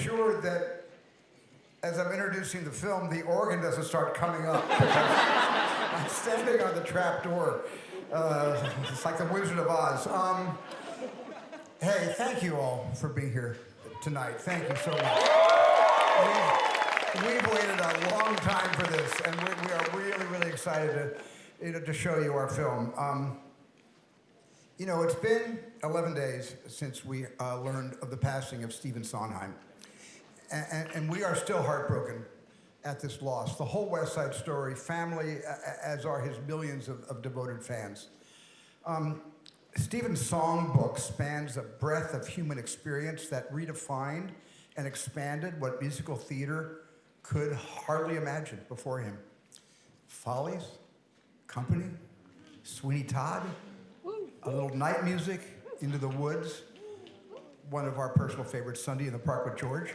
sure that as I'm introducing the film, the organ doesn't start coming up. I'm standing on the trap door. It's like the Wizard of Oz. Hey, thank you all for being here tonight. Thank you so much. We've waited a long time for this, and we are really, really excited to show you our film. You know, it's been 11 days since we learned of the passing of Stephen Sondheim, and we are still heartbroken at this loss. The whole West Side Story family, as are his millions of devoted fans. Stephen's songbook spans a breadth of human experience that redefined and expanded what musical theater could hardly imagine before him. Follies, Company, Sweeney Todd, a little night music, Into the Woods, one of our personal favorites, Sunday in the Park with George.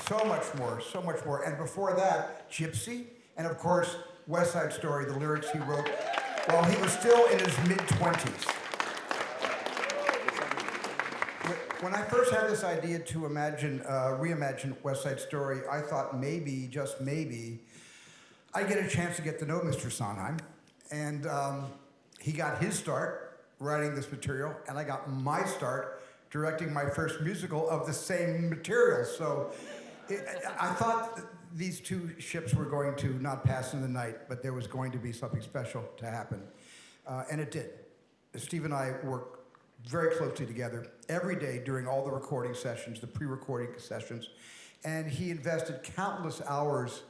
So much more, so much more. And before that, Gypsy, and of course, West Side Story, the lyrics he wrote while he was still in his mid-20s. When I first had this idea to reimagine West Side Story, I thought maybe, just maybe, I'd get a chance to get to know Mr. Sondheim. And he got his start writing this material, and I got my start directing my first musical of the same material. So I thought these two ships were going to not pass in the night, but there was going to be something special to happen. And it did. Steve and I worked very closely together every day during all the recording sessions, the pre-recording sessions, and he invested countless hours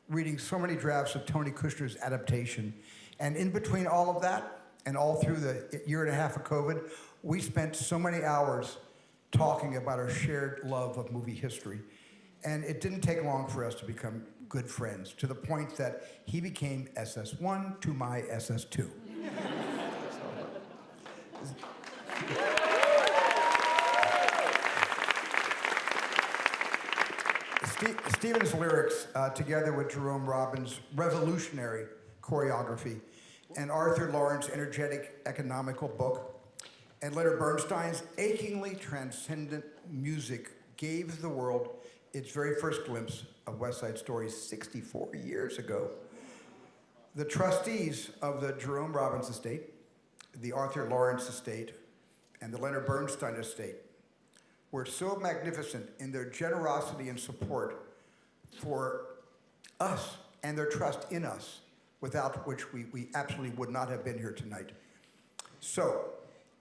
reading so many drafts of Tony Kushner's adaptation. And in between all of that, and all through the year and a half of COVID, we spent so many hours talking about our shared love of movie history. And it didn't take long for us to become good friends, to the point that he became SS1 to my SS2. Stephen's lyrics, together with Jerome Robbins' revolutionary choreography, and Arthur Lawrence's energetic economical book, and Leonard Bernstein's achingly transcendent music gave the world its very first glimpse of West Side Story 64 years ago. The trustees of the Jerome Robbins estate, the Arthur Lawrence estate, and the Leonard Bernstein estate were so magnificent in their generosity and support for us and their trust in us, without which we absolutely would not have been here tonight. So,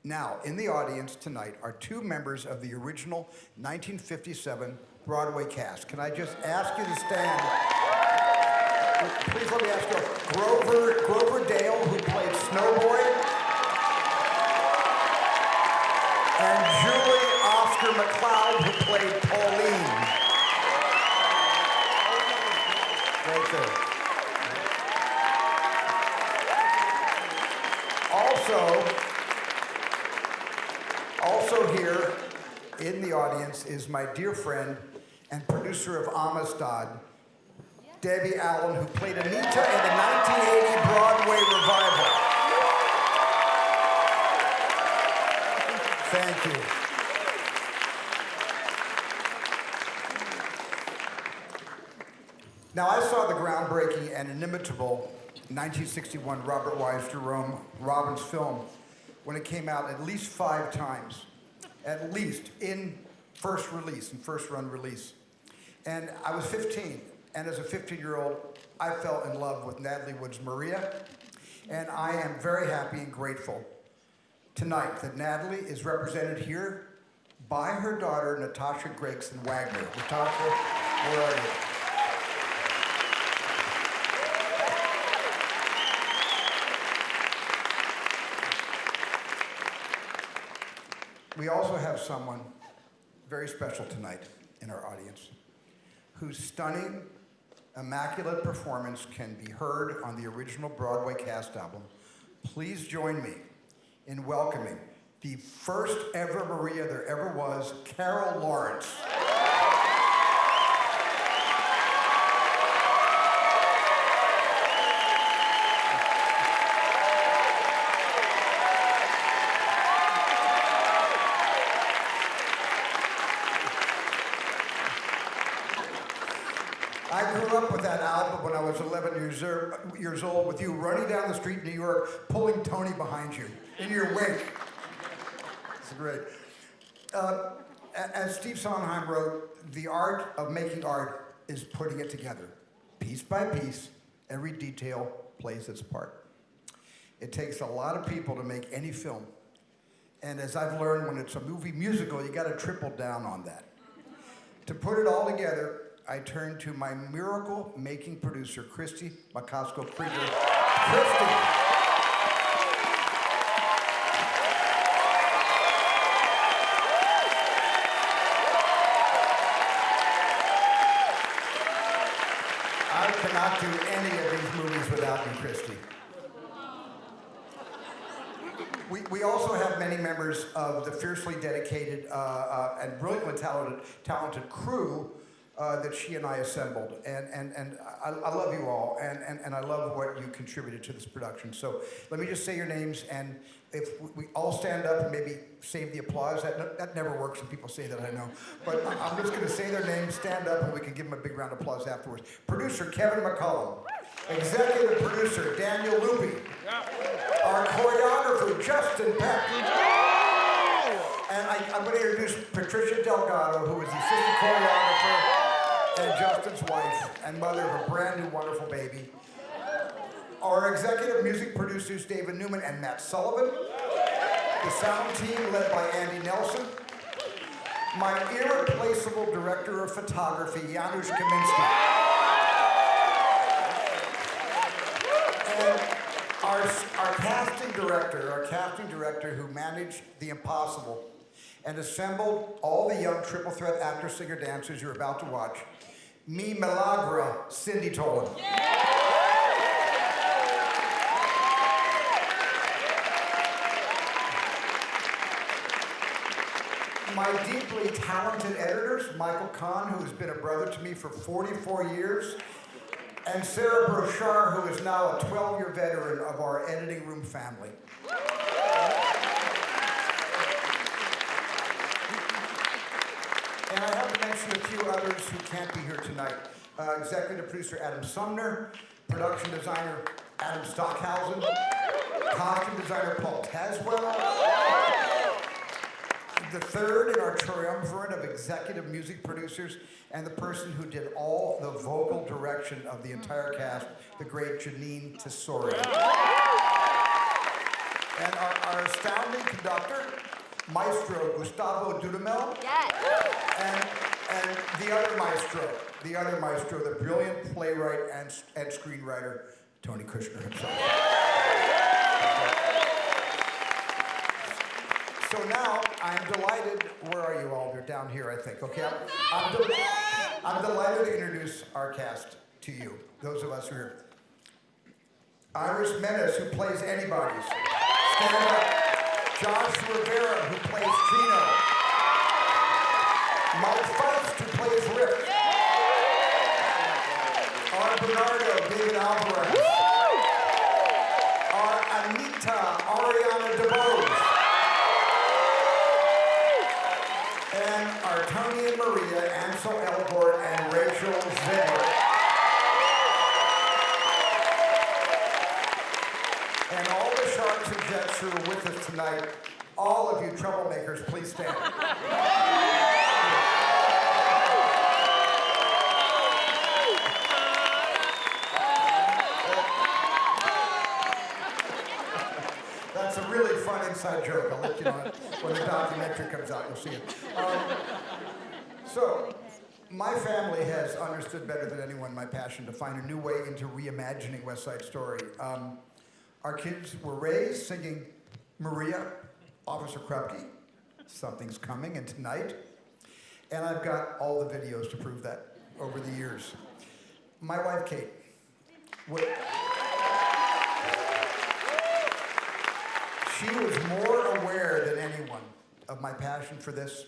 now, in the audience tonight are two members of the original 1957 Broadway cast. Can I just ask you to stand? Please let me ask you, Grover Dale, who played Snowboy, and Julie Oscar McLeod, who played Pauline. Right there. Also here in the audience is my dear friend and producer of Amistad, Debbie Allen, who played Anita in the 1980 Broadway revival. Thank you. Now, I saw the groundbreaking and inimitable 1961 Robert Wise Jerome Robbins film when it came out at least 5 times, at least in first run release. And I was 15, and as a 15-year-old, I fell in love with Natalie Wood's Maria, and I am very happy and grateful tonight that Natalie is represented here by her daughter, Natasha Gregson Wagner. Natasha, where are you? We also have someone very special tonight in our audience whose stunning, immaculate performance can be heard on the original Broadway cast album. Please join me in welcoming the first ever Maria there ever was, Carol Lawrence. album when I was 11 years old with you running down the street in New York, pulling Tony behind you in your wake. It's great. As Steve Sondheim wrote, the art of making art is putting it together. Piece by piece, every detail plays its part. It takes a lot of people to make any film. And as I've learned, when it's a movie musical, you gotta triple down on that. To put it all together, I turn to my miracle-making producer, Christy McCaskill-Krieger. Christy! I cannot do any of these movies without you, Christy. We also have many members of the fiercely dedicated and brilliantly talented crew that she and I assembled. And I love you all, and I love what you contributed to this production. So let me just say your names, and if we all stand up and maybe save the applause, that never works when people say that, I know. But I'm just gonna say their names, stand up, and we can give them a big round of applause afterwards. Producer Kevin McCullum. Executive producer Daniel Lupi. Our choreographer Justin Peck. And I'm going to introduce Patricia Delgado, who is the assistant choreographer and Justin's wife and mother of a brand new wonderful baby. Our executive music producers David Newman and Matt Sullivan. The sound team led by Andy Nelson. My irreplaceable director of photography, Janusz Kaminski. And our casting director who managed the impossible and assembled all the young triple threat actor, singer, dancers you're about to watch. Mi Milagra, Cindy Tolan. My deeply talented editors, Michael Kahn, who has been a brother to me for 44 years, and Sarah Brochard, who is now a 12-year veteran of our editing room family. And I have to mention a few others who can't be here tonight. Executive producer Adam Sumner, production designer Adam Stockhausen, costume designer Paul Taswell, the third in our triumvirate of executive music producers, and the person who did all the vocal direction of the entire cast, the great Janine Tesori. And our astounding conductor, Maestro Gustavo Dudamel. Yes. And the other maestro, the brilliant playwright and screenwriter, Tony Kushner himself. So now, I'm delighted, where are you all? You're down here, I think, okay? I'm delighted to introduce our cast to you, those of us who are here. Iris Menace, who plays Anybody's. Stand up. Josh Rivera, who plays Gino. Mike Feist, who plays Rick. Our Bernardo, David Alvarez. Our Anita, Ariana DeBose. And our Tony and Maria, Ansel Elgort, and Rachel Ziegler. And all the sharks and jets who are with us tonight, all of you troublemakers, please stand. That's a really fun inside joke. I'll let you know when the documentary comes out, you'll see it. So, my family has understood better than anyone my passion to find a new way into reimagining West Side Story. Our kids were raised singing Maria, Officer Krupke, Something's Coming, and Tonight. And I've got all the videos to prove that over the years. My wife, Kate, she was more aware than anyone of my passion for this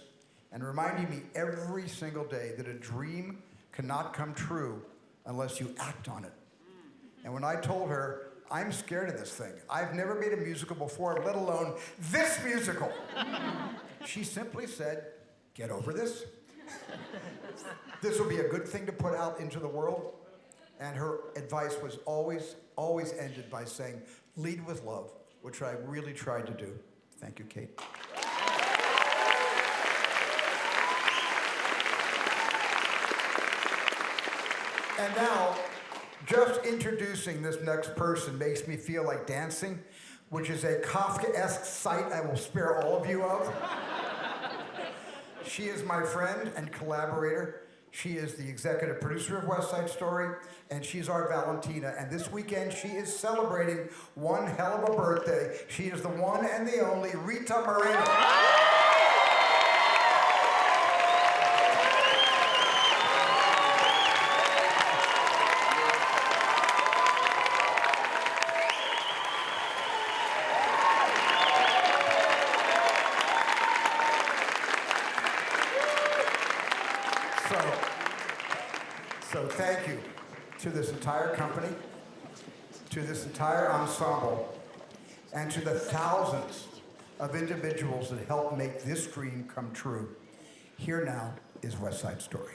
and reminding me every single day that a dream cannot come true unless you act on it. And when I told her, I'm scared of this thing. I've never made a musical before, let alone this musical. She simply said, get over this. This will be a good thing to put out into the world. And her advice was always ended by saying, lead with love, which I really tried to do. Thank you, Kate. And now, just introducing this next person makes me feel like dancing, which is a Kafkaesque sight I will spare all of you of. She is my friend and collaborator. She is the executive producer of West Side Story, and she's our Valentina. And this weekend, she is celebrating one hell of a birthday. She is the one and the only Rita Moreno. So thank you to this entire company, to this entire ensemble, and to the thousands of individuals that helped make this dream come true. Here now is West Side Story.